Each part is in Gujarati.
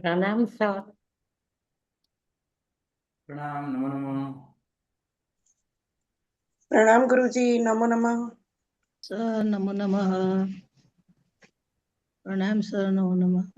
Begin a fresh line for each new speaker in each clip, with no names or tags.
प्रणाम सर।
प्रणाम। नमो नमः।
प्रणाम गुरुजी। नमो नमः।
सर नमो नमः। प्रणाम सर, नमो नमः।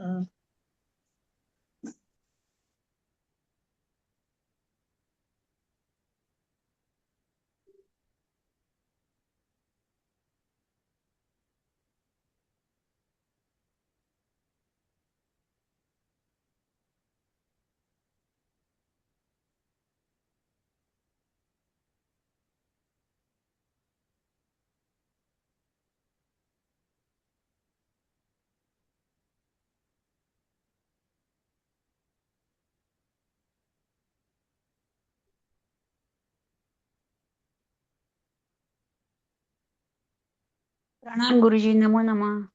प्रणाम गुरुजी, नमो नमः।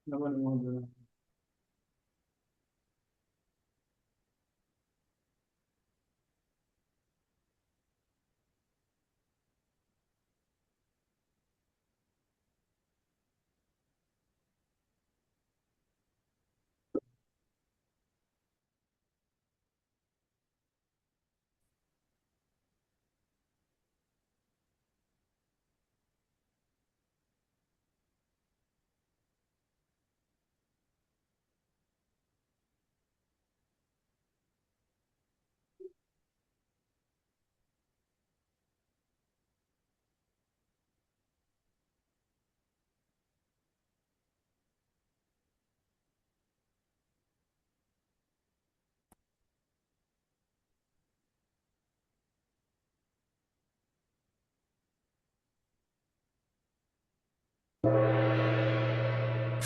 नमो नमः।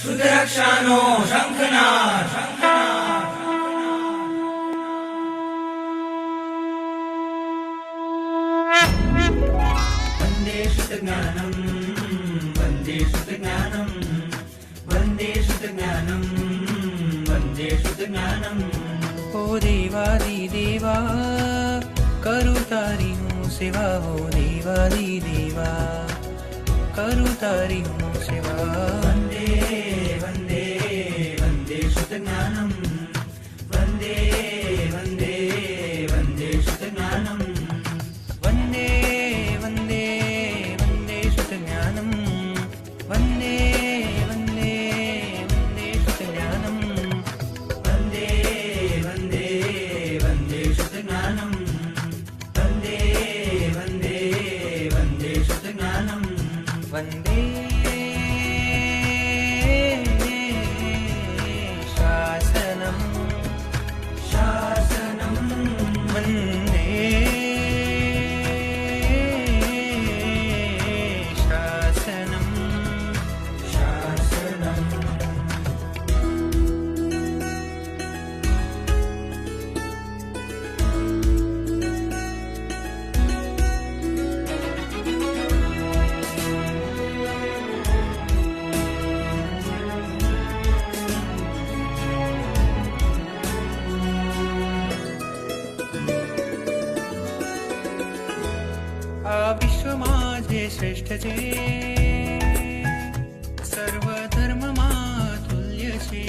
शुद्धरक्षानो शङ्खनाद वन्दे शुद्धज्ञानं वन्दे शुद्धज्ञानं वन्दे शुद्धज्ञानं वन्दे शुद्धज्ञानं। ओ देवादिदेवा करू तारी हूँ सेवा, ओ देवादिदेवा करू तारी हूँ सेवा। वन्दे वन्दे वन्दे शुद्धज्ञानं वन्दे वन्दे वन्दे शुद्धज्ञानं वन्दे वन्दे वन्दे शुद्धज्ञानं वन्दे वन्दे वन्दे शुद्धज्ञानं वन्दे वन्दे वन्दे शुद्धज्ञानं वन्दे वन्दे वन्दे शुद्धज्ञानं वन्दे शासनं शासनं वन्दे शासनं शासनं। આ વિશ્વમાં જે શ્રેષ્ઠ છે, સર્વ ધર્મમાં તુલ્ય છે।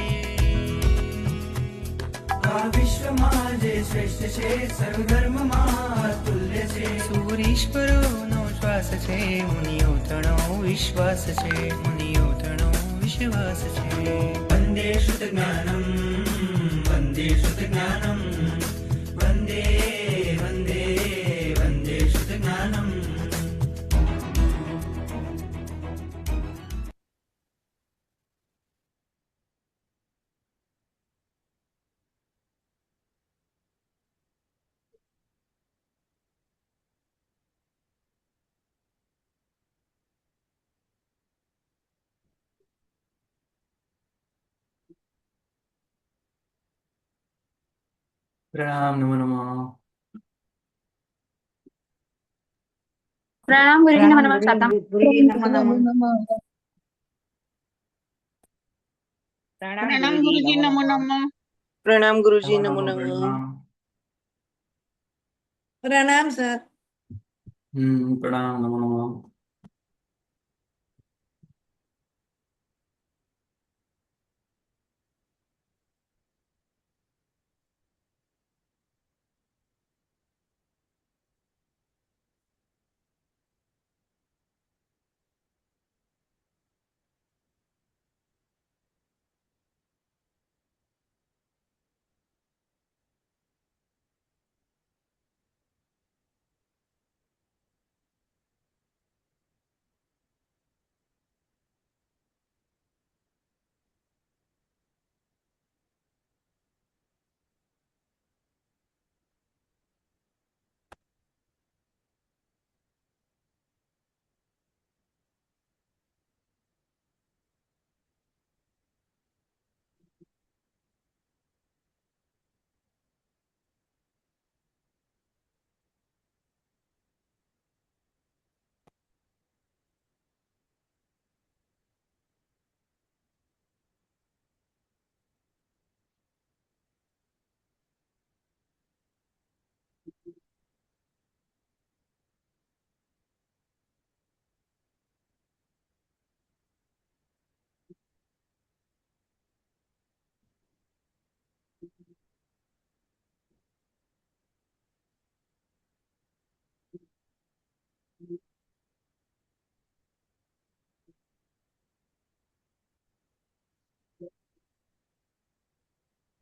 આ વિશ્વમાં જે શ્રેષ્ઠ છે, સર્વ ધર્મમાં તુલ્ય છે। સૂરીશ્વરોનો શ્વાસ છે, મુનિઓ તણો વિશ્વાસ છે, મુનિઓ તણો વિશ્વાસ છે। વંદે શુદ્ધ જ્ઞાનમ વંદે શુદ્ધ જ્ઞાનમ વંદે વંદે વંદે શુદ્ધ જ્ઞાનમ।
प्रणाम। नमो नमः।
प्रणाम गुरुजी, नमो नमः। सातम
गुरुजी नमो
नमो
नमः।
नमः।
प्रणाम गुरुजी नमो नमः। પ્રણામ ગુરુજી, નમો નમઃ.
પ્રણામ.
પ્રણામ સર.
પ્રણામ, નમો નમઃ.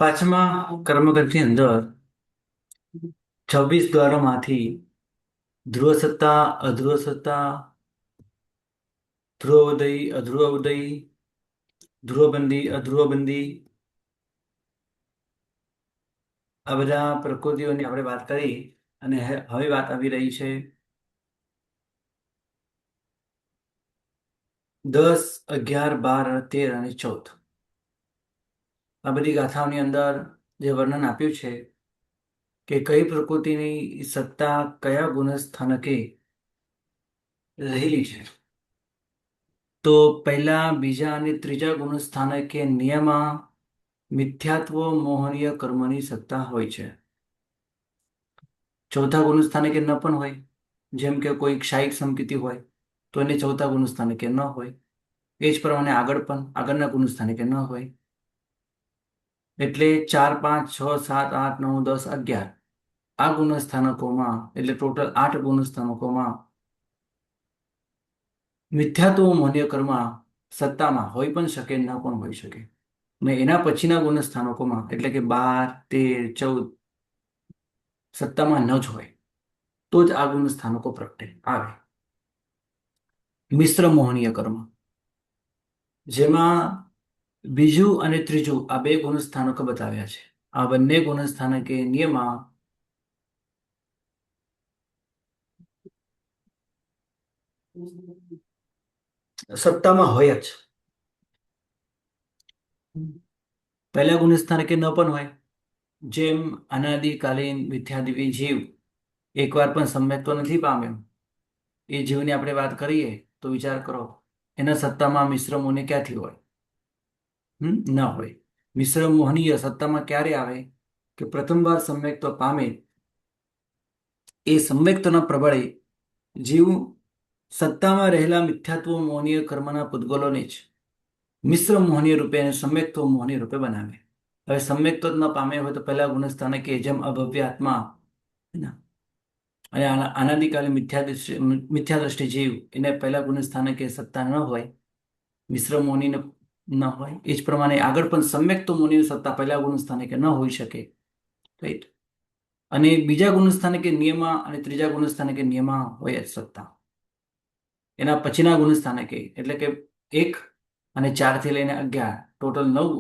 પાંચમા કર્મગંઠની અંદર 26 દ્વારોમાંથી ધ્રુવ સત્તા, અધ્રુવ સત્તા, ધ્રુવ ઉદય, અધ્રુવ ઉદય, ધ્રુવબંધી, અધ્રુવબંધી, આ બધા પ્રકૃતિઓની આપણે વાત કરી અને હવે વાત આવી રહી છે 10, 11, 12, 13 અને 14. આ બધી ગાથાઓની અંદર જે વર્ણન આપ્યું છે કે કઈ પ્રકૃતિની સત્તા કયા ગુણસ્થાનકે રહેલી છે. તો પહેલા, બીજા અને ત્રીજા ગુણસ્થાનકે નિયમા મિથ્યાત્વ મોહનીય કર્મની સત્તા હોય છે. ચોથા ગુણસ્થાનકે ન પણ હોય, જેમ કે કોઈ ક્ષાયિક સંકિતિ હોય તો એને ચોથા ગુણસ્થાનકે ન હોય. એ જ પ્રમાણે આગળના ગુણસ્થાનકે ન હોય. એટલે 4, 5, 6, 7, 8, 9, 10, 11 આ ગુણસ્થાનકોમાં, એટલે ટોટલ 8 ગુણસ્થાનકોમાં મિથ્યાત્વ મોહનીય કર્મ સત્તામાં હોઈ પણ શકે, ન પણ હોઈ શકે. અને એના પછીના ગુણસ્થાનકોમાં, એટલે કે 12, 13, 14 સત્તામાં ન જ હોય તો જ આ ગુણસ્થાનકો પ્રગટે આવે. મિશ્ર મોહનીય કર્મ, જેમાં બીજું અને ત્રીજું આ 2 ગુણસ્થાનકો બતાવ્યા છે. આ બંને ગુણસ્થાનકે નિયમા સત્તામાં હોય જ. પહેલા ગુણસ્થાનકે ન પણ હોય, જેમ અનાદિકાલીન મિથ્યાદેવી જીવ એકવાર પણ સમ્યક્ત્વ નથી પામ્યો. એ જીવની આપણે વાત કરીએ તો વિચાર કરો, એના સત્તામાં મિશ્ર મોહને ક્યાંથી હોય? ન હોય. મિશ્ર મોહનીય સત્તામાં ક્યારે આવે કે પ્રથમવાર સમ્યક્ત્વ પામે, એ સમ્યક્ત્વના પ્રબળે જીવ સત્તામાં રહેલા મિથ્યાત્વ મોહનીય કર્મના પૂતગલોને જ મિશ્ર મોહનીય રૂપે અને સમ્યક્ત્વ મોહનીય રૂપે બનાવે. હવે સમ્યક્ત્વ ન પામે હોય તો પહેલા ગુણસ્થાનકે જેમ અભવ્ય આત્મા અને અનાદિકાલી મિથ્યાદ્રષ્ટિ જીવ, એને પહેલા ગુણસ્થાનકે સત્તા ન હોય, મિશ્ર મોહનીને ન હોય. એ જ પ્રમાણે આગળ પણ સમ્યક્ત્વ મોહનીય સત્તા પહેલા ગુણસ્થાનકે ન હોઈ શકે. રાઈટ. અને બીજા ગુણસ્થાનકે નિયમા અને ત્રીજા ગુણસ્થાનકે નિયમા હોય જ સત્તા. એના પછીના ગુણસ્થાનકે, એટલે કે 1 અને 4 થી લઈને 11 ટોટલ 9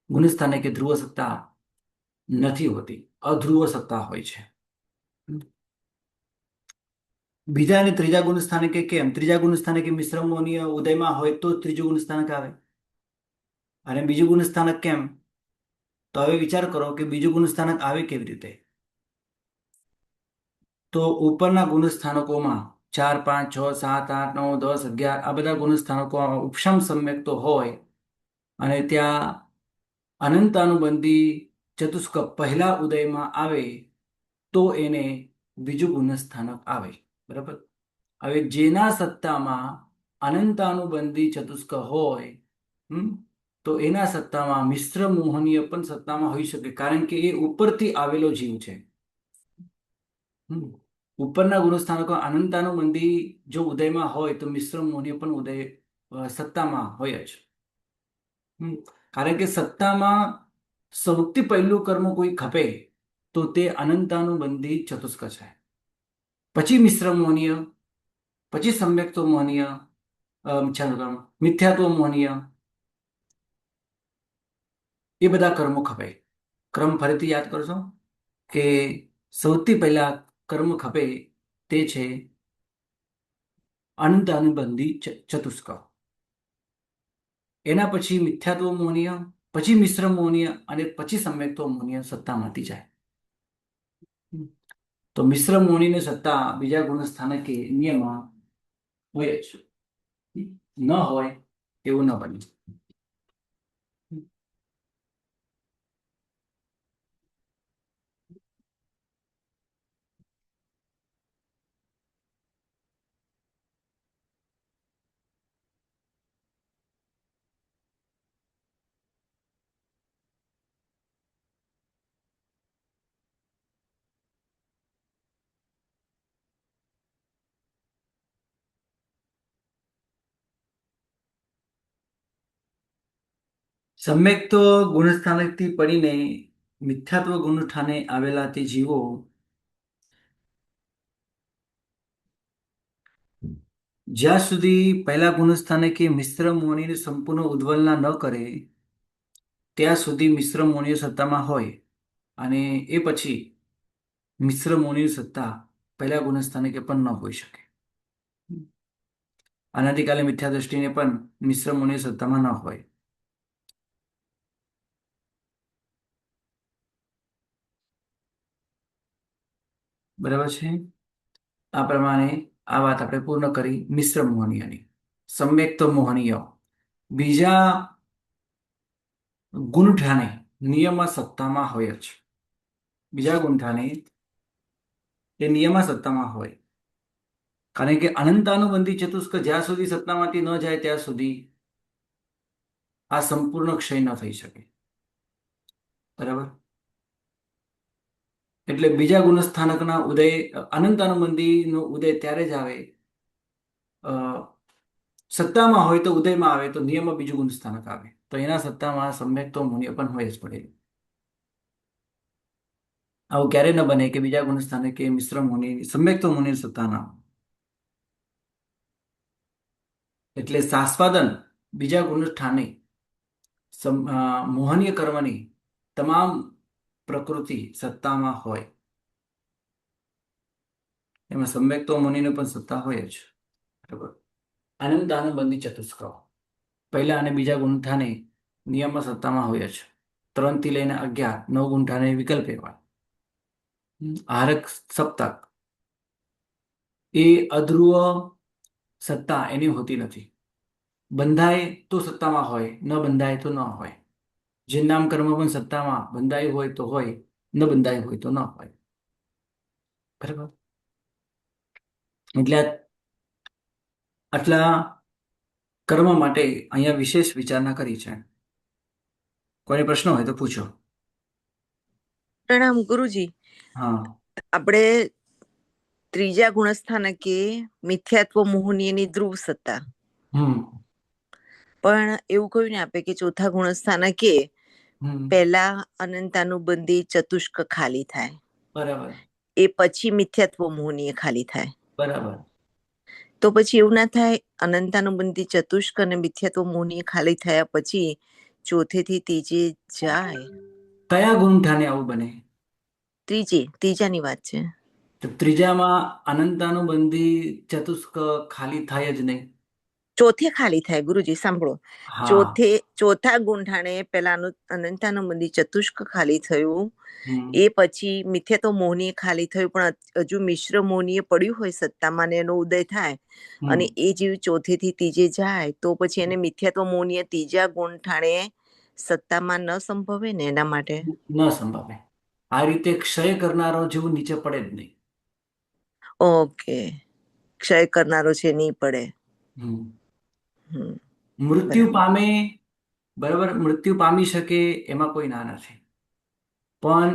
ગુણસ્થાનકે ધ્રુવ સત્તા નથી હોતી, અધ્રુવ સત્તા હોય છે. બીજા અને ત્રીજા ગુણસ્થાનકે કેમ? ત્રીજા ગુણસ્થાનકે મિશ્ર મોહનીય ઉદયમાં હોય તો ત્રીજું ગુણસ્થાનક આવે. અને બીજું ગુણસ્થાનક કેમ? તો હવે વિચાર કરો કે બીજું ગુણસ્થાનક આવે કેવી રીતે? તો ઉપરના ગુણસ્થાનકોમાં 4, 5, 6, 7, 8, 9, 10, 11 આ બધા ગુણસ્થાનકો ઉપશમ સમ્યક તો હોય, અને ત્યાં અનંતાનુબંધી ચતુષ્ક પહેલા ઉદયમાં આવે તો એને બીજું ગુણસ્થાનક આવે. બરાબર. હવે જેના સત્તામાં અનંતાનુબંધી ચતુષ્ક હોય તો એના સત્તામાં મિશ્ર મોહનીય પણ સત્તામાં હોઈ શકે, કારણ કે એ ઉપરથી આવેલો જીવ છે. ઉપરના ગુણસ્થાનકો અનંતાનુબંધી જો ઉદયમાં હોય તો મિશ્ર મોહનીય પણ ઉદય સત્તામાં હોય જ. કારણ કે સત્તામાં સૌથી પહેલું કર્મ કોઈ ખપે તો તે અનંતાનુબંધી ચતુષ્ક છે, પછી મિશ્ર મોહનીય, પછી સમ્યક્તો મોહનીય, મિથ્યાત્વ મોહનીય, એ બધા કર્મો ખપે. ક્રમ ફરીથી યાદ કરશો કે સૌથી પહેલા કર્મ ખપે તે છે અનંતાનુબંધી ચતુષ્ક, એના પછી મિથ્યાત્વ મોહનીય, પછી મિશ્ર મોહનીય અને પછી સમ્યક્તો મોહનીય સત્તામાંથી જાય. તો મિશ્ર મોહનીની સત્તા બીજા ગુણસ્થાનકે નિયમમાં હોય જ, ન હોય એવું ન બને. સમ્યક્તો ગુણસ્થાનકથી પડીને મિથ્યાત્વ ગુણસ્થાને આવેલા તે જીવો જ્યાં સુધી પહેલા ગુણસ્થાનકે મિશ્ર મોહનીની સંપૂર્ણ ઉદ્વલના ન કરે ત્યાં સુધી મિશ્ર મોહનીય સત્તામાં હોય, અને એ પછી મિશ્ર મોહનીની સત્તા પહેલા ગુણસ્થાનકે પણ ન હોઈ શકે. અનાદિકાલે મિથ્યા દ્રષ્ટિને પણ મિશ્ર મોહનીય સત્તામાં ન હોય. બરાબર છે. આ પ્રમાણે આ વાત આપણે પૂર્ણ કરી મિશ્ર મોહનીયની. સમ્યક્ત મોહનીય બીજા ગુણઠાને નિયમમાં સત્તામાં હોય જ. બીજા ગુણઠાને એ નિયમમાં સત્તામાં હોય, કારણ કે અનંતાનુબંધી ચતુષ્ક જ્યાં સુધી સત્તામાંથી ન જાય ત્યાં સુધી આ સંપૂર્ણ ક્ષય ન થઈ શકે. બરાબર. એટલે બીજા ગુણસ્થાનકના ઉદય, અનંતાનુબંધીનો ઉદય ત્યારે જ આવે, સત્તામાં હોય તો ઉદયમાં આવે તો નિયમમાં બીજું ગુણસ્થાનક આવે, તો એના સત્તામાં સમ્યક્તો મોહનીય પણ હોય જ પડે. આવું ક્યારે ન બને કે બીજા ગુણસ્થાનકે મિશ્ર મોહની, સમ્યક્તો મોહની સત્તા ના. એટલે સાસ્વાદન બીજા ગુણસ્થાને મોહનીય કર્મની તમામ પ્રકૃતિ સત્તામાં હોય, એમાં સમ્યક્તો મોહનીને પણ સત્તા હોય જ. બરાબર. અનંતાનુબંધી ચતુષ્ક પહેલા અને બીજા ગુણસ્થાને નિયમમાં સત્તામાં હોય જ. 3 થી લઈને 11 9 ગુણસ્થાને વિકલ્પ એવા. આરક સપ્તક એ અધ્રુવ સત્તા એની હોતી નથી. બંધાય તો સત્તામાં હોય, ન બંધાય તો ન હોય. જે નામ કર્મ પણ સત્તામાં બંધાય હોય તો હોય, ન બંધાય હોય તો ન હોય. બરાબર. એટલે આટલા કર્મ માટે અહીંયા વિશેષ વિચારણા કરી છે. કોઈ પ્રશ્ન હોય તો પૂછો.
પ્રણામ ગુરુજી.
હા.
આપણે ત્રીજા ગુણસ્થાનકે મિથ્યાત્વ મોહનીયની ધ્રુવ સત્તા, પણ એવું કહ્યું ને આપે કે ચોથા ગુણસ્થાનકે પહેલા અનંતાનુબંધી ચતુષ્ક ખાલી થાય.
બરાબર.
એ પછી મિથ્યાત્વ મોહનીય ખાલી થાય.
બરાબર.
તો પછી એવું ના થાય અનંતાનુબંધી ચતુષ્ક અને મિથ્યાત્વ મોહનીય ખાલી થયા પછી ચોથેથી ત્રીજે જાય?
કયા ગુણઠાને આવું બને?
ત્રીજાની વાત છે.
તો ત્રીજામાં અનંતાનુબંધી ચતુષ્ક ખાલી થાય જ નહીં.
ચોથે ખાલી થાય. ગુરુજી સાંભળો,
હા.
ચોથા ગુંઠાણે પેલા અનંતાનુબંધી ચતુષ્ક ખાલી થયું, એ પછી મિથ્યાત્વ મોહનીય ખાલી થયું, પણ હજુ મિશ્ર મોહનીય પડ્યું હોય સત્તામાં ને એનો ઉદય થાય, અને એ જીવ ચોથેથી ત્રીજે જાય તો પછી એને મિથ્યાત્વ મોહનીય ત્રીજા ગુંઠાણે સત્તામાં ન સંભવે ને એના માટે.
ન સંભવે. આ રીતે ક્ષય કરનારો જેવું નીચે પડે જ નહીં.
ઓકે, ક્ષય કરનારો છે નહીં પડે.
હમ.
હમ,
મૃત્યુ
બરાબર.
પામે, બરાબર, મૃત્યુ પામી શકે એમાં કોઈ ના નથી, પણ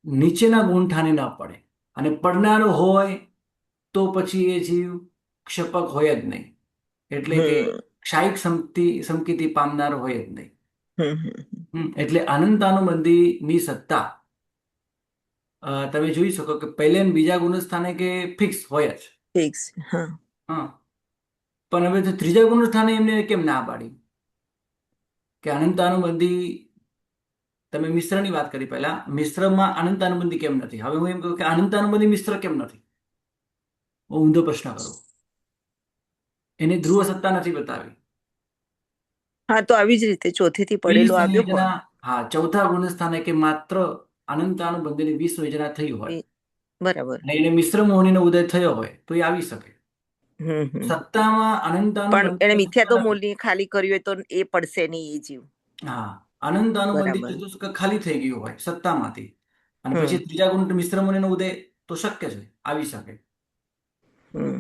નીચેના ગુણઠાને ન પડે. અને પડનારો હોય તો પછી એ જીવ ક્ષપક હોય જ નહીં, એટલે કે
હમ
ક્ષાયિક સંકિતિ પામનાર હોય જ નહીં.
હમ હમ
એટલે અનંતાનુબંધીની સત્તા તમે જોઈ શકો કે પહેલે ને બીજા ગુણસ્થાને કે ફિક્સ હોય જ.
ફિક્સ. હા.
હા, પણ હવે તો ત્રીજા ગુણસ્થાને એમને કેમ ના પાડી કે અનંતાનુબંધી? તમે મિશ્રની વાત કરી, પહેલા મિશ્રમાં અનંતાનુબંધી કેમ નથી? હવે હું એમ કહું કે અનંતાનુબંધી મિશ્ર કેમ નથી? હું ઊંધો પ્રશ્ન કરું. એની ધ્રુવ સત્તા નથી બતાવી.
હા, તો આવી જ રીતે ચોથેથી પડેલો આવ્યો હોય.
વિસંયોજના, હા, ચોથા ગુણસ્થાને કે માત્ર અનંતાનુબંધીની વિસંયોજના થઈ હોય
બરાબર.
અને એને મિશ્ર મોહનીનો ઉદય થયો હોય તો એ આવી શકે. સત્તામાં
પણ એને
અનંતાનુબંધી
મિથ્યા તો મૂળની ખાલી કર્યું હોય તો એ પડશે નહીં એ જીવ.
હા, અનંતાનુબંધી
બરાબર.
ચતુષ્ક ખાલી થઈ ગયું હોય સત્તામાંથી, અને
હમ
પછી ત્રીજા ગુણ મિશ્ર મોહનીનો ઉદય તો શક્ય છે, આવી શકે.
હમ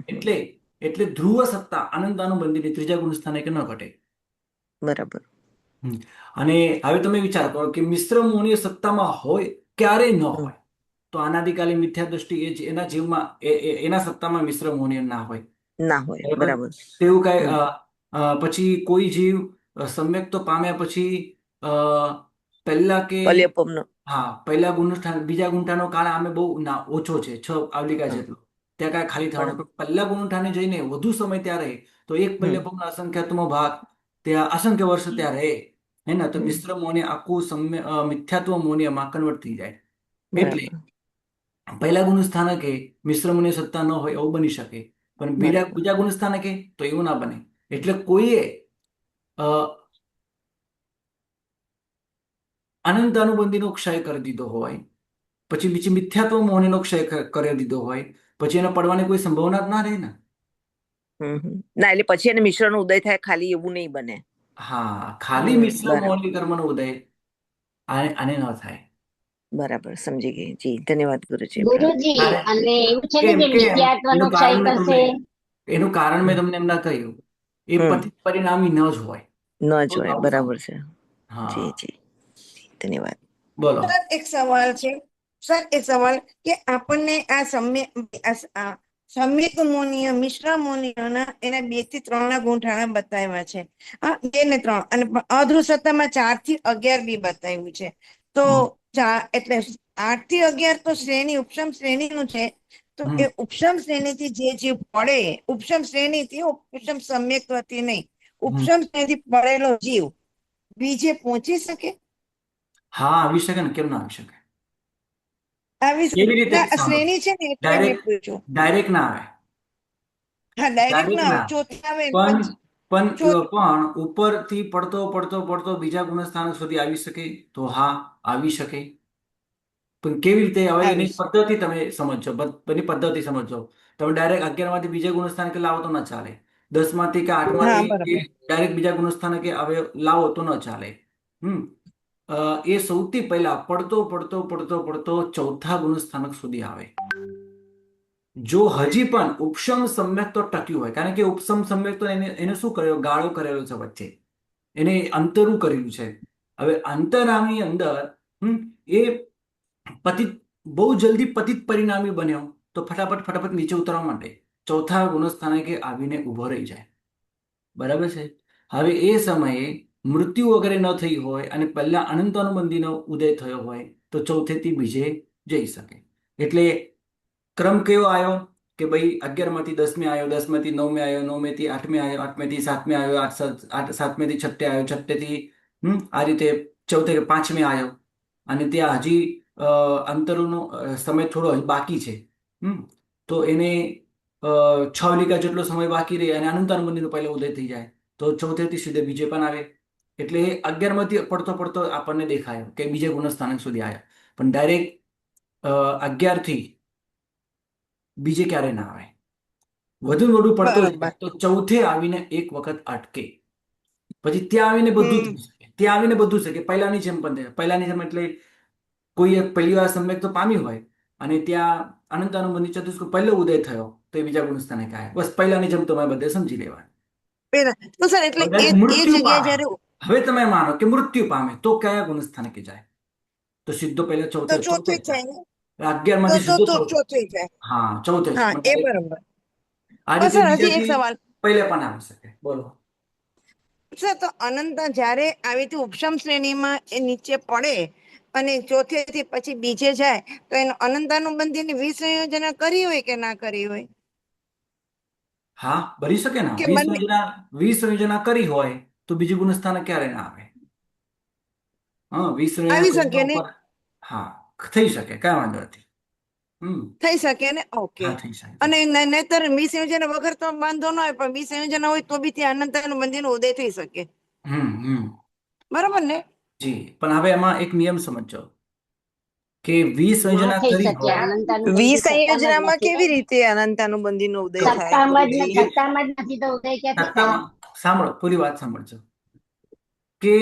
એટલે ધ્રુવ સત્તા અનંતાનુબંધીની ત્રીજા ગુણ સ્થાને કે ન ઘટે.
બરાબર.
અને હવે તમે વિચાર કરો કે મિશ્ર મોહનીય સત્તામાં હોય ક્યારે ન
હમ
હોય, તો અનાદિકાલી મિથ્યા દ્રષ્ટિ એના જીવમાં એના સત્તામાં મિશ્ર મોહનીય ના હોય.
ના હોય. બરાબર.
તેવું કઈ
હમ
પછી કોઈ જીવ સમ્યક તો પામ્યા પછી પહેલા કે
પલ્યપમનો.
હા, પહેલા ગુણસ્થાન બીજા ગુણઠાનો કાળ આમે બહુ ઓછો છે, 6 આવલિકા
હા,
જેટલો. ત્યાં કાંઈ ખાલી થવાનું,
બરાબર.
પણ પહેલા ગુણઠાને જઈને વધુ સમય ત્યાં રહે તો એક
હમ
પલ્યપમનો અસંખ્યાતમો ભાગ ત્યાં અસંખ્ય વર્ષ ત્યાં રહે, હે ને? તો
હમ
મિશ્ર મોહને આખું મિથ્યાત્વ મોહનીયમાં કન્વર્ટ થઈ જાય. એટલે
બરાબર.
પહેલા ગુણસ્થાનકે મિશ્ર મોહની સત્તા ન હોય એવું બની શકે, પણ
બરાબર.
બીજા ગુણસ્થાનકે તો એવું ના બને. એટલે કોઈએ અનંત અનુબંધીનો ક્ષય કરી દીધો હોય, પછી બીજી મિથ્યાત્વ મોહનીનો ક્ષય કરી દીધો હોય, પછી એને પડવાની કોઈ સંભાવના જ ના રહે ને.
ના, એટલે પછી એને મિશ્રનો ઉદય થાય ખાલી એવું નહીં બને.
હા, ખાલી મિશ્ર
બરાબર.
મોહની કર્મનો ઉદય આને ન થાય.
બરાબર, સમજી ગઈ. જી, ધન્યવાદ ગુરુજી.
ગુરુજી, અને એવું છે ને
કેમ
કે
કેમ
મિથ્યાત્વનો
એનું
ક્ષય
કારણ મેં
કરશે.
તમને એમ ના કહ્યું, એ પરિણામી ન જ હોય
ન
તો
જ હોય.
આવું
બરાબર
થાય.
છે.
હા,
જી જી, ધન્યવાદ.
બોલો.
સર એક સવાલ છે. સર એક સવાલ કે આપણને આ સમ્યક મોનીય મિશ્ર મોનીયોના એના 2 થી 3 ના ગુણઠાણા બતાવ્યા છે. 2 ને 3, અને અધ્રુવ સત્તામાં 4 થી 11 બી બતાવ્યું છે. તો એટલે 8 થી 11 તો શ્રેણી ઉપસમ શ્રેણીનું છે. તો
હમ.
એ ઉપસમ શ્રેણીથી જે જીવ પડે, ઉપસમ શ્રેણીથી, ઉપસમ સમ્યકથી નહીં, ઉપસમ શ્રેણીથી પડેલો જીવ બીજે પહોંચી શકે?
હા, આવી શકે ને, કેમ ના આવી શકે?
આવી
કેવી રીતે?
ના, શ્રેણી છે ને એટલે મેં પૂછ્યું.
ડાયરેક્ટ ના આવે.
હા, ડાયરેક્ટ
ડાયરેક્ટ
ના આવે,
ના,
ચોથી આવે
પણ
પછી
પણ
ચોથી.
પણ ઉપરથી પડતો પડતો પડતો બીજા ગુણસ્થાન સુધી આવી શકે? તો હા, આવી શકે. પણ કેવી રીતે? હવે એની
આવીશ.
પદ્ધતિ તમે સમજો, એની પદ્ધતિ સમજો. તમે ડાયરેક્ટ 11 માંથી બીજા ગુણસ્થાન કે લાવો તો ન ચાલે. 10 માંથી કે 8
હા,
માંથી
બરાબર.
ડાયરેક્ટ બીજા ગુણસ્થાન કે હવે લાવો તો ન ચાલે. એ સૌથી પહેલા પડતો પડતો પડતો પડતો ચોથા ગુણસ્થાનક સુધી આવે. જો હજી પણ ઉપસમ સમ્યક તો ટક્યું હોય, કારણ કે ઉપસમ સમ્યક તો એને શું કર્યો? ગાળો કરેલો છે વચ્ચે, એને અંતરું કરેલું છે. હવે અંતરાની અંદર એ પતિત બહુ જલ્દી પતિત પરિણામી બન્યો તો ફટાફટ નીચે ઉતરવા માટે ચોથા ગુણસ્થાનકે આવીને ઉભો રહી જાય. બરાબર છે? હવે એ સમયે મૃત્યુ વગેરે ન થઈ હોય અને પહેલા અનંત અનુબંધીનો ઉદય થયો હોય તો ચોથેથી બીજે જઈ શકે. એટલે ક્રમ કેવો આવ્યો કે ભાઈ 11 માંથી 10મે આવ્યો, 10 માંથી 9મે આવ્યો, 9મે થી 8મે આવ્યો, 8મે થી 7મે આવ્યો, 7મે થી 6 આવ્યો, 6 થી આ રીતે ચૌથે 5મે આવ્યો, અને ત્યાં હજી અંતરનો સમય થોડો બાકી છે. તો એને 6 આવલિકા જેટલો સમય બાકી રહે અને અનંત અનુબંધીનો પહેલો ઉદય થઈ જાય તો ચોથેથી સીધે બીજે પણ આવે. એટલે 11 માંથી પડતો પડતો આપણને દેખાયો કે બીજે ગુણસ્થાનક સુધી આવ્યો, પણ ડાયરેક્ટ 11 થી બીજે ક્યારે ના આવે. વધુ પડતો
બરાબર.
તો ચોથે આવીને એક વખત અટકે, પછી ત્યાં આવીને બધું થઈ શકે. ત્યાં આવીને બધું છે કે પહેલાની જેમ પણ થાય. પહેલાની જેમ એટલે કોઈ એક પહેલી વાર સમ્યક તો પામી હોય અને ત્યાં અનંતાનુબંધી ચતુષ્કો પહેલો ઉદય થયો તો એ બીજા ગુણસ્થાને કહે. બસ પહેલાની જેમ તમારે બધે સમજી લેવાનું.
તો સર એટલે
હવે
એ
મૃત્યુ
જગ્યાએ
પામે,
જયારે
હવે તમે માનો કે મૃત્યુ પામે તો કયા ગુણસ્થાને કે જાય? તો સીધો પહેલા
તો
ચોથે
ચોથે
ચોથે
જ જાય ને
11 માંથી
તો
સીધો
ચોથે જાય.
હા ચોથે જ.
હા એ
પણ
બરોબર.
આ રીતે
સર હજી એક
બીજાથી
સવાલ
પહેલા પણ આવી શકે. બોલો.
સર, તો અનંત જયારે આવી રીતે ઉપશમ શ્રેણીમાં એ નીચે પડે અને ચોથે થી પછી બીજે જાય તો એનો અનંતાનુબંધીની વિસંયોજના કરી હોય કે ના કરી હોય?
હા ભરી શકે ને.
કે
20
બંને
યોજના 20 યોજના કરી હોય તો બીજું ગુણસ્થાન ક્યારે ના આવે? હા 20 યોજના
આવી શકે
કર્યા
ને?
ઉપર હા થઈ શકે, કઈ વાંધો નથી.
થઈ શકે ને? ઓકે.
હા થઈ શકે.
અને નહીતર વિસંયોજના વગર તો વાંધો ન હોય, પણ વિસંયોજના હોય તો બી ત્યાં અનંતાનુબંધીનો ઉદય થઈ શકે.
હમ
બરોબર ને?
જી. પણ હવે એમાં એક નિયમ સમજો કે 20
ના
યોજના
થઈ
કરી
શકે.
હોય
અનંતાનુબંધી સત્તામાં જ
વિસંયોજનામાં
નથી
કેવી
ને.
રીતે અનંતાનુબંધીનો ઉદય થાય,
સત્તામાં જ
ગુરુજી?
સત્તામાં જ નથી તો ઉદય ક્યાંથી થાય?
સત્તામાં, સાંભળો પૂરી વાત સાંભળજો કે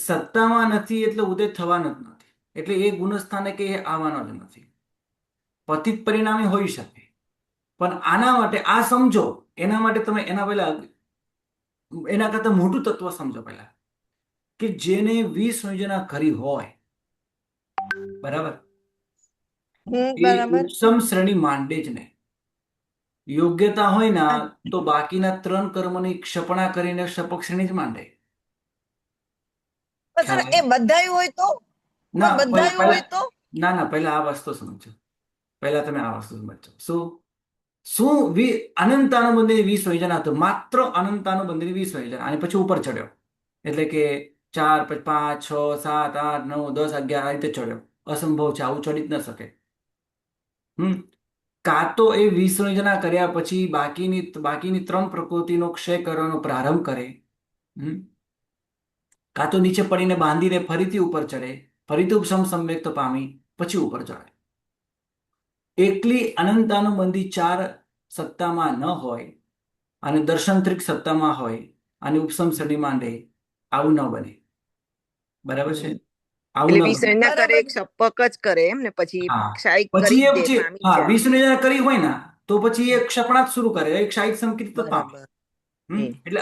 સત્તામાં નથી એટલે ઉદય થવાનો જ નથી. એટલે એ ગુણસ્થાને કે એ આવવાનો જ નથી. પતિત પરિણામી હોઈ શકે, પણ આના માટે આ સમજો, એના માટે તમે એના પહેલા એના કરતા મોટું તત્વ સમજો પહેલા કે જેને 20 યોજના કરી હોય, બરાબર, એ
બરાબર.
ઉપસમ શ્રેણી માંડે જ નહીં. યોગ્યતા હોય ને તો બાકીના 3 કર્મની ક્ષપણા કરીને શપક શ્રેણી જ માંડે.
સર એ બધાય હોય તો?
ના
પણ બધાય હોય તો?
ના પહેલા આ વસ્તુ સમજો. પહેલા તમે આ વસ્તુ સમજો. શું અનંતાનુબંધીની 20 યોજના હતો? માત્ર અનંતાનુબંધીની 20 યોજના અને પછી ઉપર ચડ્યો. એટલે કે 4 પછી 5 6 7 8 9 10 11 આ રીતે ચડ્યો. અસંભવ છે, આવું ચડી જ ન શકે. કાં તો એ 20 યોજના કર્યા પછી બાકીની 3 પ્રકૃતિનો ક્ષય કરવાનો પ્રારંભ કરે, કાં તો નીચે પડીને બાંધીને ફરીથી ઉપર ચડે, ફરીથી ઉપશમ સમ્યક્ત પામી પછી ઉપર ચડે. એકલી અનંતાનુબંધી 4 સત્તામાં ન હોય અને દર્શનત્રિક સત્તામાં હોય અને ઉપશમ શ્રેણી માંડે, આવું ન બને. બરાબર છે? આવું
એટલે
ન બને.
વિસંયોજના કરે, એક શપક જ કરે એમ ને, પછી
હા
ક્ષાયિક
પછી
કરી
એ
જ દે,
પછી
પામી
હા
જાય.
20 યોજના કરી હોય ને તો પછી એ ક્ષપણા જ શરૂ કરે, એક ક્ષાયિક સંકેત તો પામે.
બરાબર.
એટલે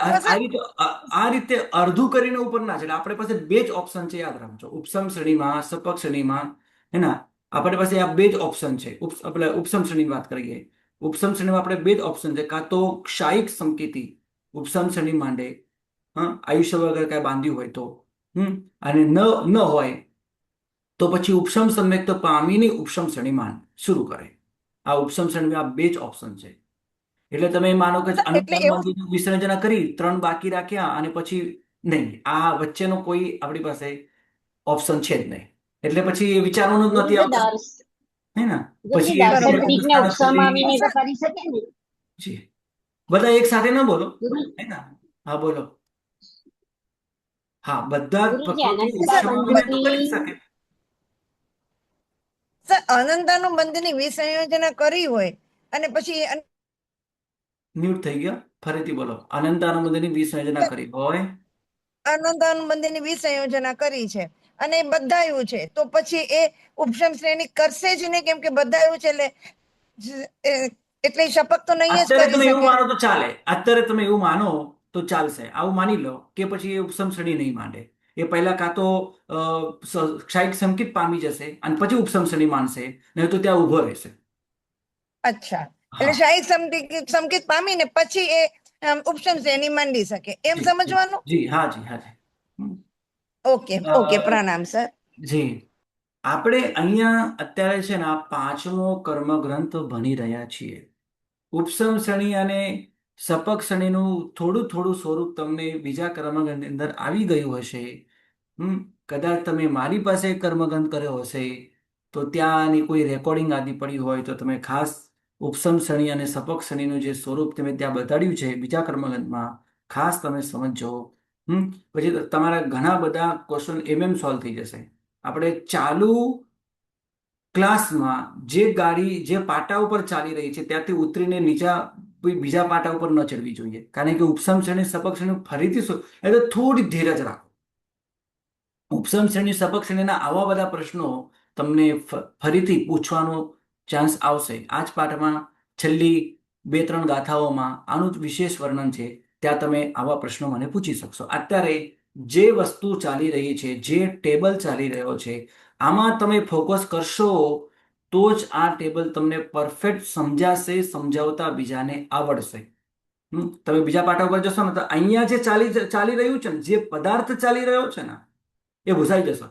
આ રીતે અડધું કરીને ઉપર ના ચડે. આપણી પાસે 2 જ ઓપ્શન છે, યાદ રાખજો. ઉપસમ શ્રેણીમાં, સપક શ્રેણીમાં, હે ને, આપણી પાસે આ 2 જ ઓપ્શન છે. આપણે ઉપસમ શ્રેણીની વાત કરીએ. ઉપસમ શ્રેણીમાં આપણે 2 જ ઓપ્શન છે, કાં તો ક્ષાયિક સંકેતી ઉપસમ શ્રેણી માંડે, આયુષ્ય વગર કઈ બાંધ્યું હોય તો, અને ન હોય તો પછી ઉપશમ સમ્યક તો પામીની ઉપશમ શ્રેણી માંડ શરૂ કરે. આ ઉપશમ શ્રેણીમાં આ 2 જ ઓપ્શન છે. એટલે તમે માનો કે
એટલે એવું
અનંતાનુબંધીનું વિસર્જન કરી, 3 બાકી રાખ્યા અને પછી નહીં, આ વચ્ચેનો કોઈ આપણી પાસે ઓપ્શન છે જ નહીં. એટલે પછી એ વિચારવાનું જ નથી
ગુરુજી
આવતું, હે ને? પછી એ
દર્શન
બીજા
ત્રીક ને
ગુણસ્થાન
ઉપસમ
સુધી
આવીને તો કરી શકે ને
જી. બધા એક સાથે ન બોલો,
ગુરુ.
હે ને? હા બોલો. હા બધા
ગુરુજી
પ્રકૃતિ ઉપશમ આવીને તો કરી જ
અનંતાનુબંધી
શકે.
સર અનંતાનુબંધીની વિસંયોજના કરી હોય અને પછી
મ્યુટ થઈ ગયા. ફરીથી બોલો. અનંતાનુબંધીની 20 યોજના કરી હોય,
અનંતાનુબંધીની વિસંયોજના કરી છે અને એ બધાયું છે, તો પછી એ ઉપશમ શ્રેણી કરશે જ નહીં, કેમ કે બધાયું છે એટલે શપથ તો નહીં જ
અત્યારે
કરી
તમે એવું
શકે.
માનો તો ચાલે. અત્યારે તમે એવું માનો તો ચાલશે. આવું માની લો કે પછી એ ઉપસમ શ્રેણી નહીં માંડે. એ પહેલા કાં તો ક્ષાયિક સંકેત પામી જશે અને પછી ઉપસમ શ્રેણી માનશે, નહીં તો ત્યાં ઉભો રહેશે.
અચ્છા, એટલે
હા
શાહિદ સંકેત પામીને પછી એ ઉપશમ શ્રેણી માંડી શકે, એમ
જી
સમજવાનું?
જી હાજી હાજી.
ઓકે ઓકે, પ્રણામ સર.
જી. આપણે અહીંયા અત્યારે છે ને આ 5મો કર્મગ્રંથ ભણી રહ્યા છીએ. ઉપસમ શ્રેણી અને સપક શ્રેણીનું થોડું સ્વરૂપ તમને બીજા કર્મગ્રંથની અંદર આવી ગયું હશે. કદાચ તમે મારી પાસે કર્મગ્રંથ કર્યો હશે તો ત્યાંની કોઈ રેકોર્ડિંગ આદિ પડી હોય તો તમે ખાસ ઉપસમ શ્રેણી અને સપક શ્રેણીનું જે સ્વરૂપ તમે ત્યાં બતાડ્યું છે બીજા કર્મગ્રંથમાં, ખાસ તમે સમજો. પછી તમારા ઘણા બધા ક્વેશ્ચન સોલ્વ થઈ જશે. આપણે ચાલુ ક્લાસમાં જે ગાડી જે પાટા ઉપર ચાલી રહી છે ત્યાંથી ઉતરીને બીજા પાટા ઉપર ન ચડવી જોઈએ, કારણ કે ઉપસમ શ્રેણી સપક શ્રેણી ફરીથી એટલે થોડી ધીરજ રાખો. ઉપસમ શ્રેણી સપક શ્રેણીના આવા બધા પ્રશ્નો તમને ફરીથી પૂછવાનો ચાન્સ આવશે. આ જ પાઠમાં છેલ્લી 2-3 ગાથાઓમાં આનું જ વિશેષ વર્ણન છે. ત્યાં તમે આવા પ્રશ્નો મને પૂછી શકશો. અત્યારે જે વસ્તુ ચાલી રહી છે, જે ટેબલ ચાલી રહ્યો છે, આમાં તમે ફોકસ કરશો તો જ આ ટેબલ તમને પરફેક્ટ સમજાશે, સમજાવતા બીજાને આવડશે. તમે બીજા પાઠ ઉપર જશો ને તો અહીંયા જે ચાલી રહ્યું છે ને, જે પદાર્થ ચાલી રહ્યો છે ને, એ ભૂસાઈ જશે.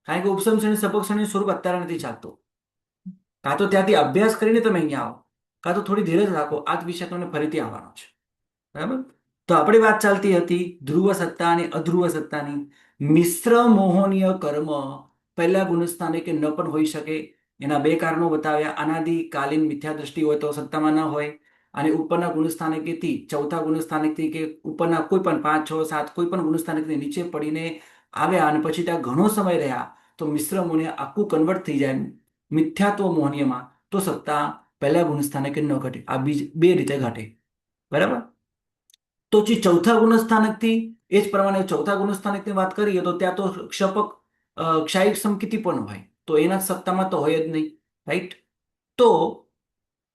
કારણ કે ઉપસમ શ્રેણી સપક શ્રેણી સ્વરૂપ અત્યારે નથી ચાલતું. કાં તો ત્યાંથી અભ્યાસ કરીને તમે અહીંયા આવો, કાં તો થોડી ધીરજ રાખો. આ જ વિષય તમને ફરીથી આવવાનો છે. બરાબર? તો આપણી વાત ચાલતી હતી ધ્રુવ સત્તા અને અધ્રુવ સત્તાની. મિશ્ર મોહનીય કર્મ પહેલા ગુણસ્થાને કે ન પણ હોઈ શકે. એના 2 કારણો બતાવ્યા. અનાદિકાલીન મિથ્યા દ્રષ્ટિ હોય તો સત્તામાં ન હોય, અને ઉપરના ગુણસ્થાનકથી ચોથા ગુણસ્થાનકથી કે ઉપરના કોઈ પણ 5, 6, 7 કોઈ પણ ગુણસ્થાનકથી નીચે પડીને આવ્યા અને પછી ત્યાં ઘણો સમય રહ્યા તો મિશ્ર મોહનીય આખું કન્વર્ટ થઈ જાય મિથ્યાત્વ મોહનીયમાં, તો સત્તા પહેલા ગુણસ્થાનકે ન ઘટે. આ 2 રીતે ઘટે. બરાબર? તો જે ચોથા ગુણસ્થાનકથી એ જ પ્રમાણે ચોથા ગુણસ્થાનકની વાત કરીએ તો ત્યાં તો ક્ષપક ક્ષાયિક સમકિતિ પણ હોય, તો એના સત્તામાં તો હોય જ નહીં. રાઈટ? તો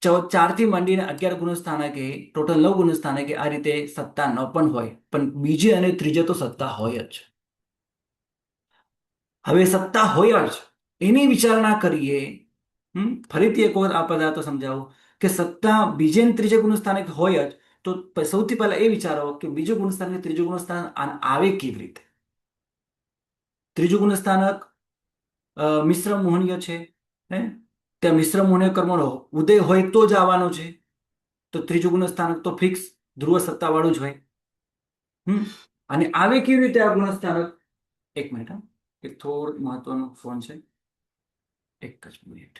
4 થી માંડીને 11 ગુણસ્થાનકે ટોટલ 9 ગુણસ્થાનકે આ રીતે સત્તા ન પણ હોય, પણ બીજે અને ત્રીજે તો સત્તા હોય જ. હવે સત્તા હોય જ એની વિચારણા કરીએ. ફરીથી એક વખત આ પદાર્થો સમજાવું કે સત્તા બીજે અને ત્રીજે ગુણસ્થાનક હોય જ, તો સૌથી પહેલા એ વિચારો કે બીજું ગુણસ્થાનક ત્રીજું ગુણસ્થાન આવે કેવી રીતે. ત્રીજું ગુણસ્થાનક મિશ્ર મોહનીય છે. ત્યાં મિશ્ર મોહનીય કર્મનો ઉદય હોય તો જ આવવાનો છે. તો ત્રીજું ગુણસ્થાનક તો ફિક્સ ધ્રુવ સત્તા વાળું જ હોય. અને આવે કેવી રીતે આ ગુણસ્થાનક? એક મિનિટ, એક થોડું મહત્વનો ફોન છે, એક જ મિનિટ.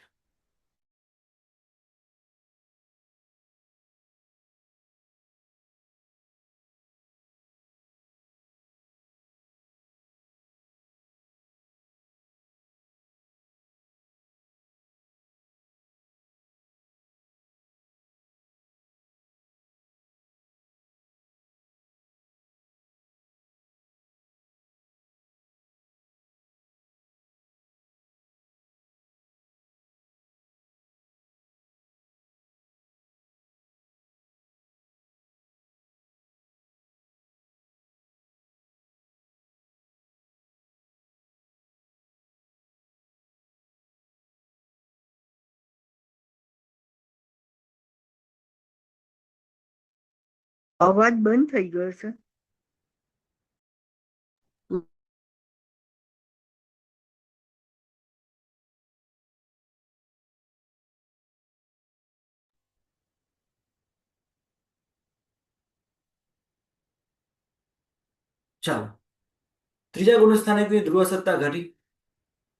અવાજ બંધ થઈ ગયો છે.
ચાલો, ત્રીજા ગુણસ્થાનકની ધ્રુવ સત્તા ઘટી,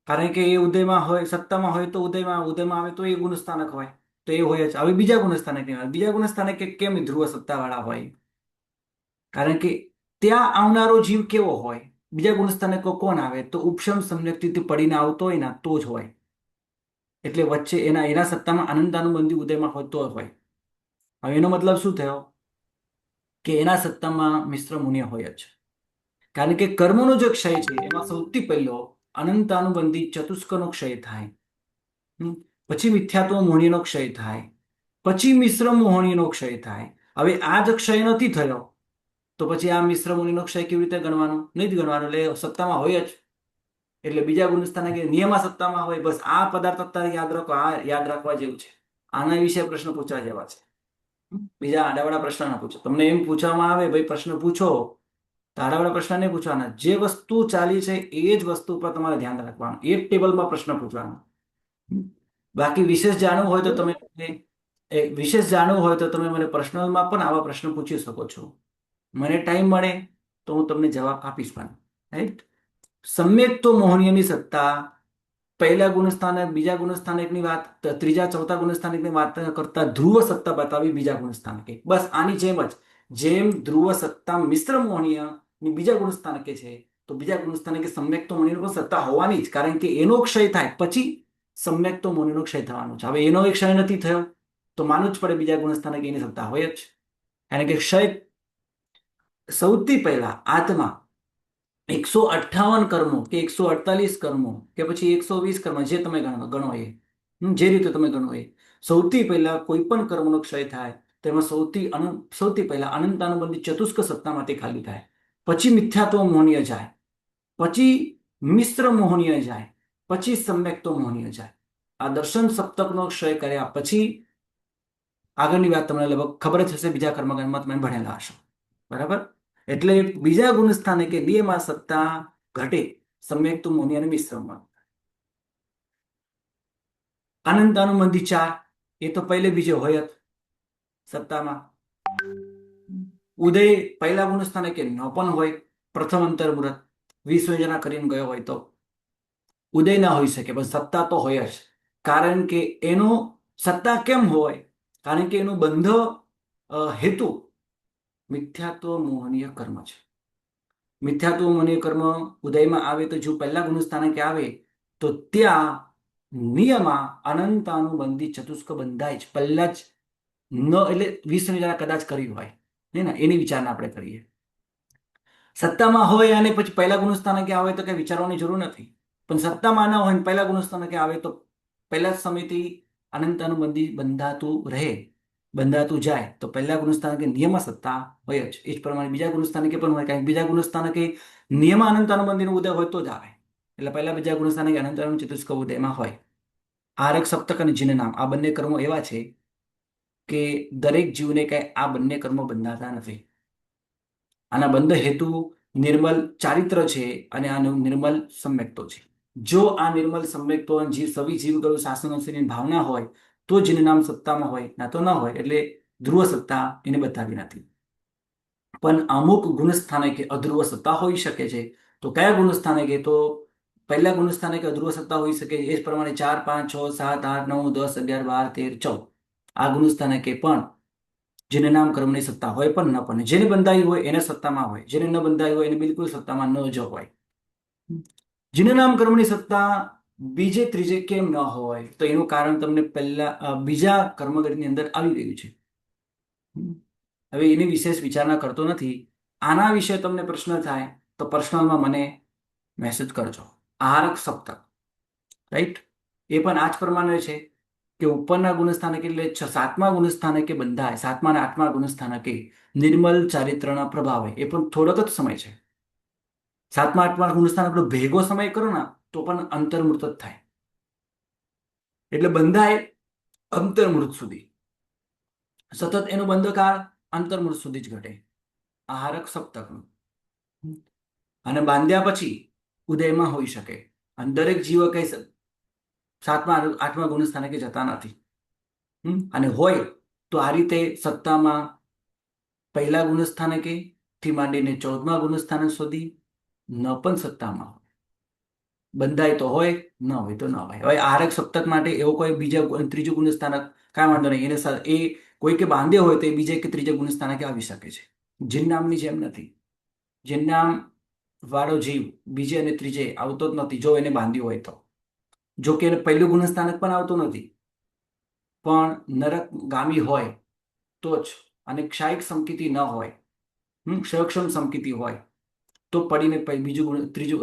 કારણ કે એ ઉદયમાં હોય, સત્તામાં હોય તો ઉદયમાં આવે તો એ ગુણસ્થાનક હોય, તો એ હોય જ. હવે બીજા ગુણસ્થાનકની વાત. બીજા ગુણસ્થાનકે કેમ ધ્રુવ સત્તા વાળા હોય? કારણ કે ત્યાં આવનારો જીવ કેવો હોય? બીજા ગુણસ્થાનકો કોણ આવે? તો ઉપશમ સમ્યક્તિથી પડીને આવતો હોય ને તો જ હોય. એટલે વચ્ચે એના સત્તામાં અનંતાનુબંધી ઉદયમાં હોય તો હોય. હવે એનો મતલબ શું થયો? કે એના સત્તામાં મિશ્ર મુનિય હોય જ. કારણ કે કર્મનો જે ક્ષય છે એમાં સૌથી પહેલો અનંતાનુબંધી ચતુષ્કનો ક્ષય થાય, પછી મિથ્યાત્વ મોહનીનો ક્ષય થાય, પછી મિશ્ર મોહનીનો ક્ષય થાય. હવે આ જ ક્ષય નથી થયો તો પછી આ મિશ્ર મોહનીનો ક્ષય કેવી રીતે ગણવાનો? નહીં જ ગણવાનો. એટલે સત્તામાં હોય જ. એટલે બીજા ગુણસ્થાનકે નિયમા સત્તામાં હોય. બસ આ પદાર્થ અત્યારે યાદ રાખો. આ યાદ રાખવા જેવું છે. આના વિશે પ્રશ્ન પૂછવા જેવા છે. બીજા આડાવાળા પ્રશ્ન ના પૂછો. તમને એમ પૂછવામાં આવે ભાઈ પ્રશ્ન પૂછો, તો આડાવાળા પ્રશ્ન નહીં પૂછવાના. જે વસ્તુ ચાલી છે એ જ વસ્તુ પર તમારે ધ્યાન રાખવાનું. એ જ ટેબલમાં પ્રશ્ન પૂછવાનો. બાકી વિશેષ જાણવું હોય તો તમે મને પર્સનલમાં પણ આવા પ્રશ્ન પૂછી શકો છો. મને ટાઈમ મળે તો હું તમને જવાબ આપીશ પણ. રાઈટ? સમ્યક તો મોહનીયની સત્તા પહેલા ગુણસ્થાનક, બીજા ગુણસ્થાનકની વાત, ત્રીજા ચોથા ગુણસ્થાનકની વાત કરતા ધ્રુવ સત્તા બતાવી બીજા ગુણસ્થાનકે. બસ આની જેમ જ, જેમ ધ્રુવ સત્તા મિશ્ર મોહનીય બીજા ગુણસ્થાનકે છે, તો બીજા ગુણસ્થાનકે સમ્યક તો મોહનીય પણ સત્તા હોવાની જ. કારણ કે એનો ક્ષય થાય પછી સમ્યક તો મોહનીયનો ક્ષય થવાનો છે. હવે એનો ક્ષય નથી થયો તો માનવું જ પડે બીજા ગુણસ્થાનકે એની સત્તા હોય જ. કારણ કે ક્ષય સૌથી પહેલા આત્મા 158 કર્મો કે 148 કર્મો કે પછી 120 કર્મ, જે તમે ગણો એ, જે રીતે તમે ગણો એ, સૌથી પહેલા કોઈ પણ કર્મનો ક્ષય થાય તેમાં સૌથી પહેલા અનંતાનુબંધી ચતુષ્ક સત્તામાંથી ખાલી થાય, પછી મિથ્યાત્વ મોહનીય જાય, પછી મિશ્ર મોહનીય જાય, પછી સમ્યક્તો મોહનીય જાય. આ દર્શન સપ્તકનો ક્ષય કર્યા પછી આગળની વાત તમને લગભગ ખબર જ હશે, બીજા કર્મકાંડમાં તમે ભણેલા હશો, બરાબર? એટલે બીજા ગુણ સ્થાને કે નિયમા સત્તા ઘટે સમ્યક્તો મોહની અને મિશ્રમાં. અનંતાનુબંધી 4 એ તો પહેલે બીજે હોય જ સત્તામાં. ઉદય પહેલા ગુણ સ્થાને કે ન પણ હોય, પ્રથમ અંતર્મુહૂર્ત 20 યોજના કરીને ગયો હોય તો ઉદય ના હોઈ શકે, પણ સત્તા તો હોય જ. કારણ કે એનો સત્તા કેમ હોય? કારણ કે એનો બંધ હેતુ મિથ્યાત્વ મોહનીય કર્મ છે. મિથ્યાત્વ મોહનીય કર્મ ઉદયમાં આવે તો જો પહેલા ગુણ સ્થાનકે આવે તો ત્યાં નિયમા અનંતાનુબંધી ચતુષ્ક બંધાય જ પહેલા જ, ન એટલે 20 જણા કદાચ કરી હોય ને, એની વિચારણા આપણે કરીએ. સત્તામાં હોય અને પછી પહેલા ગુણ સ્થાનકે આવે તો કઈ વિચારવાની જરૂર નથી, પણ સત્તામાં ના હોય પહેલા ગુણ સ્થાનકે આવે તો પહેલા જ સમયથી અનંતાનુબંધી બંધાતું જાય તો પહેલા ગુણ સ્થાનકે નિયમ સત્તા હોય જ. એ જ પ્રમાણે બીજા ગુણ સ્થાનકે પણ હોય, કારણ કે બીજા ગુણ સ્થાનકે નિયમ અનંતાનુબંધીનો ઉદય હોય તો જ આવે. એટલે પહેલા બીજા ગુણ સ્થાનકે અનંતાનુ ચતુષ્ક ઉદયમાં હોય. આરક સપ્તક અને જીન નામ આ બંને કર્મો એવા છે કે દરેક જીવને કઈ આ બંને કર્મો બંધાતા નથી. આના બંધ હેતુ નિર્મલ ચારિત્ર છે અને આનો નિર્મલ સમ્યક્તો છે. જો આ નિર્મલ સમ્યક્તો સવી જીવગળો શાસનોની ભાવના હોય તો જીન નામ સત્તામાં હોય, ના તો ન હોય. એટલે ધ્રુવ સત્તા એને બતાવી નથી. પણ અમુક ગુણ સ્થાનકે અધ્રુવ સત્તા હોઈ શકે છે. તો કયા ગુણ સ્થાનકે? તો પહેલા ગુણ સ્થાનકે અધ્રુવ સત્તા હોઈ શકે. એ જ પ્રમાણે 4, 5, 6, 7, 8, 9, 10, 11, 12, 13, 14 આ ગુણ સ્થાનકે પણ જેને નામ કર્મની સત્તા હોય પણ ન પણ. જેને બંધાઈ હોય એને સત્તામાં હોય, જેને ન બંધાઈ હોય એને બિલકુલ સત્તામાં ન જ હોય. જેને નામ કર્મની સત્તા બીજે ત્રીજે કેમ ન હોય? તો એનું કારણ તમને પહેલા બીજા કર્મગણની અંદર આવી રહ્યું છે. હવે એની વિશેષ વિચારણા કરતો નથી. આના વિશે તમને પ્રશ્ન થાય તો પર્સનલમાં મને મેસેજ કરજો. આહારક સપ્તક, રાઈટ, એ પણ આ જ પ્રમાણે છે કે ઉપરના ગુણ સ્થાનકે એટલે 7મા ગુણ સ્થાનકે બંધાય, 7મા અને 8મા ગુણ સ્થાનકે નિર્મલ ચારિત્રના પ્રભાવે. એ પણ થોડોક જ સમય છે. 7મા 8મા ગુણ સ્થાનક ભેગો સમય કરો ને તો પણ અંતર્મૃત જ થાય. એટલે બંધાય અંતર્મૃત સુધી, સતત એનો બંધકાળ અંતર્મૃત સુધી જ ઘટે આહારક સપ્તકનું. અને બાંધ્યા પછી ઉદયમાં હોઈ શકે. અને દરેક જીવો કઈ 7મા 8મા ગુણ સ્થાનકે જતા નથી. અને હોય તો આ રીતે સત્તામાં પહેલા ગુણ સ્થાનકે થી માંડીને 14મા ગુણ સ્થાનક સુધી ન પણ સત્તામાં હોય. બંધાય તો હોય, ન હોય તો ન હોય. હવે આહારક સપ્તક માટે એવો કોઈ ત્રીજું ગુણ સ્થાનક કાંઈ વાંધો નહીં, એને એ કોઈ કે બાંધ્યો હોય તો એ બીજે કે ત્રીજા ગુણ સ્થાનકે આવી શકે છે. જીન નામની જેમ નથી. જીન નામ વાળો જીવ બીજે અને ત્રીજે આવતો જ નથી જો એને બાંધ્યું હોય તો. જો કે એને પહેલું ગુણ સ્થાનક પણ આવતું નથી, પણ નરક ગામી હોય તો જ, અને ક્ષાયિક સંકિતિ ન હોય, ક્ષયક્ષમ સંકિતિ હોય તો પડીને બીજું ત્રીજું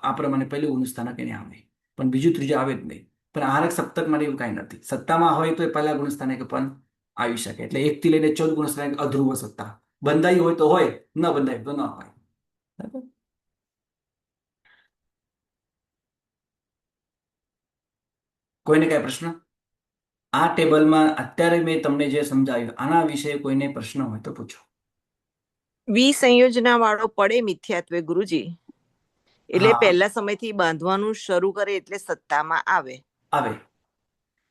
આ પ્રમાણે પહેલું ગુણ સ્થાનક એને આવે, પણ બીજું ત્રીજું આવે જ નહીં. પણ આહારક સપ્તક માટે એવું કાંઈ નથી. સત્તામાં હોય તો એ પહેલા ગુણ સ્થાનકે પણ આવી શકે. એટલે 1 થી લઈને 14 ગુણ સ્થાનક અધ્રુવ સત્તા. બંધાઈ હોય તો હોય, ન બંધાય તો ન હોય. બરાબર? કોઈને કઈ પ્રશ્ન? આ ટેબલમાં અત્યારે મેં તમને જે સમજાવ્યું આના વિશે કોઈને પ્રશ્ન હોય તો પૂછો.
વિસંયોજના વાળો પડે મિથ્યાત્વે ગુરુજી, એટલે
હા.
પહેલા સમયથી બાંધવાનું શરૂ કરે એટલે સત્તામાં આવે.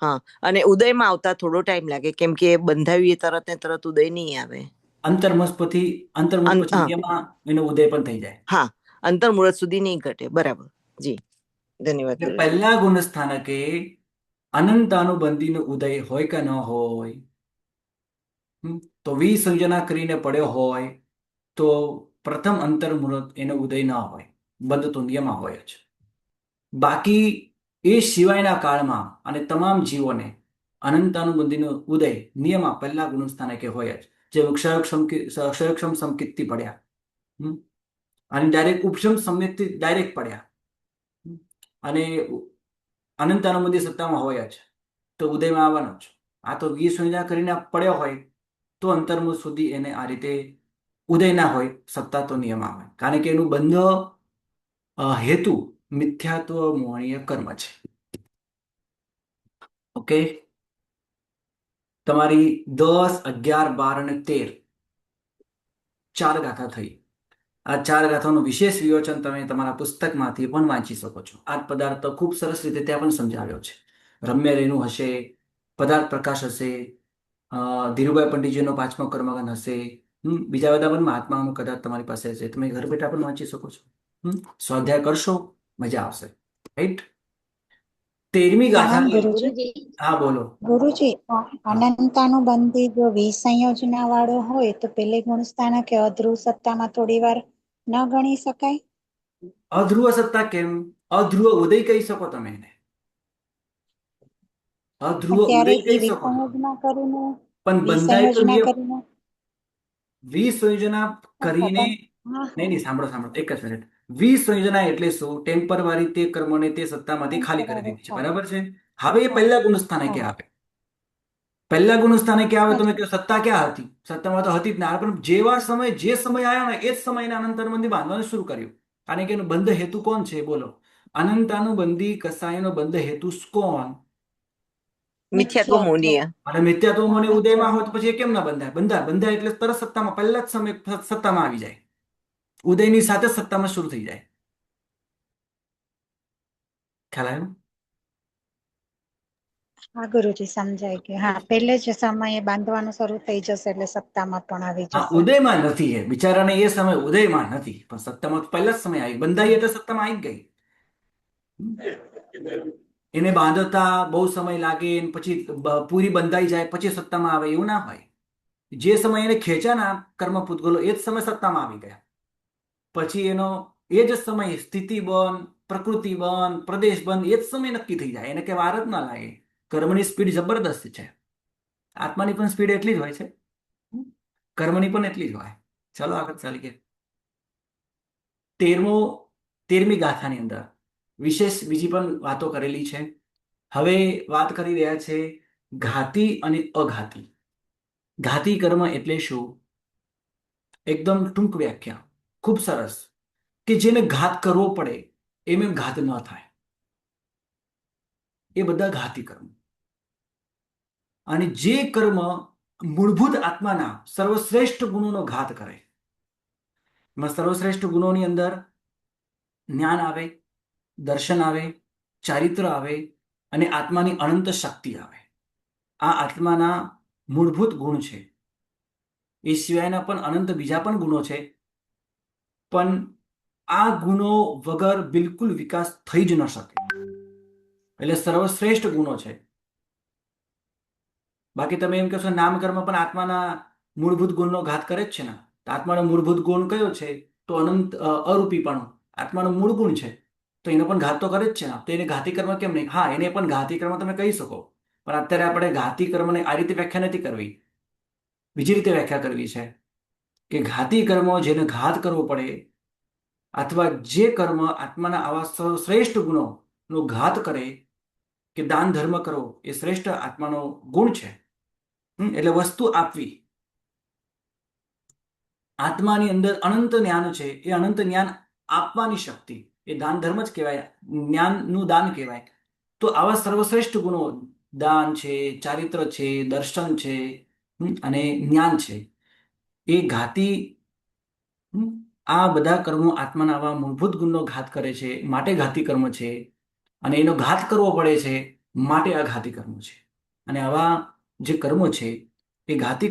હા, અને ઉદયમાં આવતા થોડો ટાઈમ લાગે, કેમ કે બંધાવ્યું એ તરત ને તરત ઉદય નહીં આવે.
અંતર્મુખ પછી નિયમમાં એનો ઉદય પણ થઈ જાય.
હા, અંતર્મુહૂર્ત સુધી નહીં ઘટે. બરાબર જી, ધન્યવાદ.
એટલે પહેલા ગુણ સ્થાનકે અનંતાનુબંધીનો ઉદય હોય કે ન હોય, તો વિસંયોજના કરીને પડ્યો હોય તો પ્રથમ અંતર્મુહૂર્ત એનો ઉદય ન હોય, બંધ તો નિયમમાં હોય જ. બાકી એ સિવાયના કાળમાં અને તમામ જીવોને અનંતાનુબંધીનો ઉદય નિયમમાં પહેલા ગુણ સ્થાનકે હોય જ. જે ક્ષયક્ષમ સંકિતથી પડ્યા, અને ડાયરેક્ટ ઉપશમ સમ્યકથી ડાયરેક્ટ પડ્યા. અને અનંતાનુબંધી સત્તામાં હોય જ તો ઉદયમાં આવવાનો જ. આ તો વિસંયોજના કરીને પડ્યો હોય તો અંતર્મુખ સુધી એને આ રીતે ઉદય ના હોય, સત્તા તો નિયમ આવે, કારણ કે એનું બંધ હેતુ મિથ્યાત્વ મોહનીય કર્મ છે. ઓકે, તમારી 10, 11, 12 અને 13 4 ગાથા થઈ. આ 4 ગાથાનું વિશેષ વિવેચન તમે તમારા પુસ્તકમાંથી પણ વાંચી શકો છો. આ પદાર્થ ખૂબ સરસ રીતે ત્યાં પણ સમજાવ્યો છે. રમ્ય રેણુ હશે, પદાર્થ પ્રકાશ હશે, ધીરુભાઈ પંડિતજીનો 5મો કર્મગંધ હશે, બીજા બધા પણ મહાત્માઓનું કદાચ તમારી પાસે હશે. તમે ઘર બેઠા પણ વાંચી શકો છો. સ્વાધ્યાય કરશો, મજા આવશે. રાઈટ. 13મી ગાથા.
ગુરુજી
હા બોલો.
ગુરુજી, અનંતાનુબંધી જો વિસંયોજના વાળો હોય તો પેલે ગુણસ્થાન કે અધ્રુવ સત્તામાં થોડી વાર ન ગણી શકાય?
અધ્રુવ સત્તા કેમ? અધ્રુવ ઉદય કહી શકો તમે એને. અધ્રુવ
ત્યારે
ઉદય
એ
કહી શકો,
વિસંયોજના કરીને
પણ બંધાય તો
વિસંયોજના
નિયમ.
કરીને
વિસંયોજના કરીને.
હા,
નહીં, સાંભળો એક જ મિનિટ. વિસંયોજના એટલે શું? ટેમ્પરરી તે કર્મોને તે સત્તામાંથી ખાલી કરી દીધી છે. બરાબર છે. હવે એ પહેલા ગુણસ્થાને ક્યાં આવે? પહેલા ગુણસ્થાને ક્યાં આવે? તમે કહો સત્તા ક્યાં હતી? સત્તામાં તો હતી જ ના, પણ જે સમય આવ્યો ને એ જ સમય અનંતાનુબંધી બાંધવાનું શરૂ કર્યું. કારણ કે એનો બંધ હેતુ કોણ છે? બોલો. અનંતાનુબંધી કસાયનો બંધ હેતુ કોણ?
મિથ્યાત્વ મોહનીય.
અને મિથ્યાત્વ મને ઉદયમાં હોય તો પછી એ કેમ ના બંધાય? બંધાય એટલે તરત સત્તામાં, પહેલા જ સમય સત્તામાં આવી જાય. ઉદયની સાથે સત્તામાં શરૂ થઈ જાય. ખ્યાલ આવ્યો?
હા ગુરુજી, સમજાય ગયું. હા, પહેલે જ સમયે બાંધવાનું શરૂ થઈ જશે એટલે સત્તામાં પણ આવી
હા,
જશે.
ઉદયમાં નથી. એ બિચારાને એ સમય ઉદયમાં નથી, પણ સત્તામાં પહેલા જ સમય આવી. બંધાઈ એટલે સત્તામાં આવી ગઈ. એને બાંધતા બહુ સમય લાગે, પછી પૂરી બંધાઈ જાય પછી સત્તામાં આવે, એવું ના હોય. જે સમય એને ખેંચાના કર્મ પૂતગલો એ જ સમય સત્તામાં આવી ગયા. પછી એનો એ જ સમય સ્થિતિ બંધ, પ્રકૃતિ બંધ, પ્રદેશ બંધ એ જ સમય નક્કી થઈ જાય. એને કઈ વાર જ ના લાગે. કર્મની સ્પીડ જબરદસ્ત છે. આત્માની પણ સ્પીડ એટલી જ હોય છે, કર્મની પણ એટલી જ હોય. ચલો આગળ ચાલીએ. 13મી ગાથાની અંદર વિશેષ બીજી પણ વાતો કરેલી છે. હવે વાત કરી રહ્યા છે ઘાતી અને અઘાતી. ઘાતી કર્મ એટલે શું? એકદમ ટૂંક વ્યાખ્યા, ખૂબ સરસ. કે જેને ઘાત કરવો પડે એમ ઘાત ન થાય, એ બધા ઘાતી કર્મ. અને જે કર્મ મૂળભૂત આત્માના સર્વશ્રેષ્ઠ ગુણોનો ઘાત કરે, સર્વશ્રેષ્ઠ ગુણોની અંદર જ્ઞાન આવે, દર્શન આવે, ચારિત્ર આવે અને આત્માની અનંત શક્તિ આવે. આ આત્માના મૂળભૂત ગુણ છે. એ સિવાયના પણ અનંત બીજા પણ ગુણો છે, પણ આ ગુણો વગર બિલકુલ વિકાસ થઈ જ ન શકે. એટલે સર્વશ્રેષ્ઠ ગુણો છે. બાકી તમે એમ કહેશો નામકર્મ પણ આત્માના મૂળભૂત ગુણનો ઘાત કરે જ છે ને. આત્માનો મૂળભૂત ગુણ કયો છે? તો અનંત અરૂપીપણું આત્માનો મૂળ ગુણ છે, તો એનો પણ ઘાત તો કરે જ છે ને. તો એને ઘાતી કર્મ કેમ નહીં? હા, એને પણ ઘાતી કર્મ તમે કહી શકો, પણ અત્યારે આપણે ઘાતી કર્મને આ રીતે વ્યાખ્યા નથી કરવી, બીજી રીતે વ્યાખ્યા કરવી છે કે ઘાતી કર્મ જેને ઘાત કરવો પડે, અથવા જે કર્મ આત્માના આવા શ્રેષ્ઠ ગુણોનો ઘાત કરે, કે દાન ધર્મ કરવો એ શ્રેષ્ઠ આત્માનો ગુણ છે. એટલે વસ્તુ આપવી. આત્માની અંદર અનંત જ્ઞાન છે, એ અનંત જ્ઞાન આપવાની શક્તિ એ દાન ધર્મ જ કહેવાય, જ્ઞાનનું દાન કહેવાય. તો આવા સર્વશ્રેષ્ઠ ગુણો દાન છે, ચારિત્ર છે, દર્શન છે અને જ્ઞાન છે, એ ઘાતી, આ બધા કર્મો આત્માના આવા મૂળભૂત ગુણનો ઘાત કરે છે, માટે ઘાતી કર્મ છે. અને એનો ઘાત કરવો પડે છે, માટે આ ઘાતી કર્મો છે. અને આવા જે કર્મો છે એ ઘાતી કર્મ